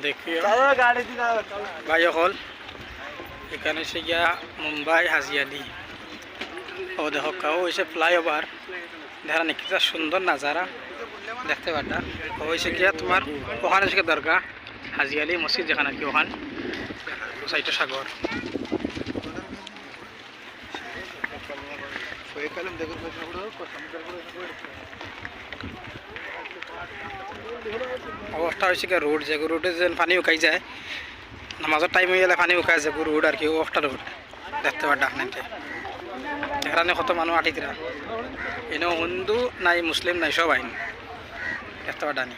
দেখিও ভাই হল এখানে সে গিয়া মুম্বাই হাজিয়ালি ও দেখো কাউ হয়েছে ফ্লাইওভার দেখা নাকি সুন্দর নাজারা দেখতে পারটা ও হয়েছে গিয়া তোমার ওখানে সে দরগা হাজিয়ালি মসজিদ যেখানে কি ওখান সাইটো সাগর অবস্থা হয়েছে কি রোড যে রোডে যেন পানি উকাই যায় নামাজের টাইম হয়ে গেলে পানি উকায় যে রোড আর কি একটা রোড দেখতে পার ডাকনাইতে এখানে কত মানুষ আটিতরা এনে হিন্দু নাই মুসলিম নাই সব আইন দেখতে পার ডানি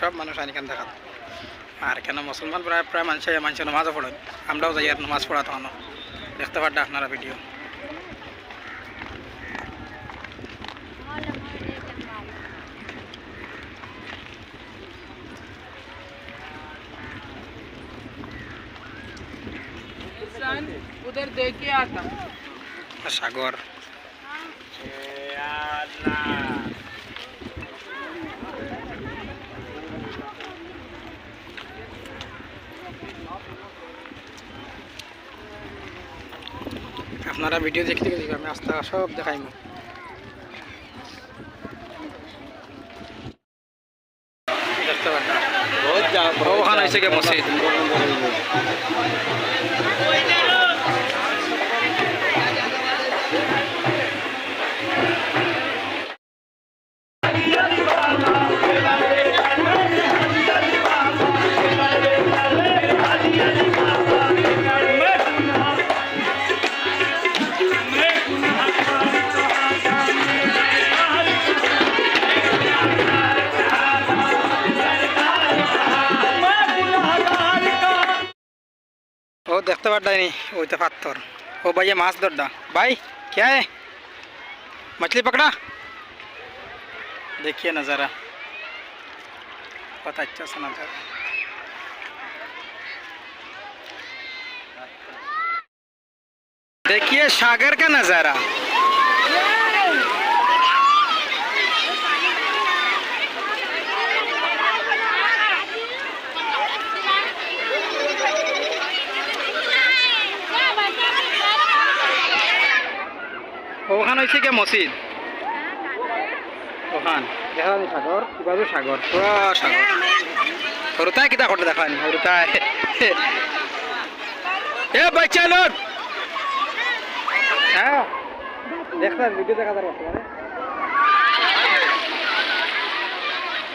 সব মানুষ আইন কেন দেখা আর কেন মুসলমান প্রায় প্রায় মানুষে নামাজও পড়েন আমরাও যাই আর নামাজ পড়া তখন দেখতে পার আপনারা ভিডিও उधर देख के आता সাগর আপনারা ভিডিও দেখতে গেছি আমি আস্তে সব দেখাইব দেখতে পারেন ওখানে হয়েছে কি মসজিদ ओ देखते पानी वो तो पत्थर ओ भैया माछ दौड़ा भाई क्या है मछली पकड़ा देखिए नज़ारा बहुत अच्छा सा नज़ारा देखिए सागर का नज़ारा ওখান হয়েছে কি মসজিদ ওখান দেখা যাবে সাগর বাজু সাগর পুরা সাগর হরুতায় কিতা করতে দেখানি হরুতায় এ বাচ্চা লোক হ্যাঁ দেখতে ভিডিও দেখা যাবে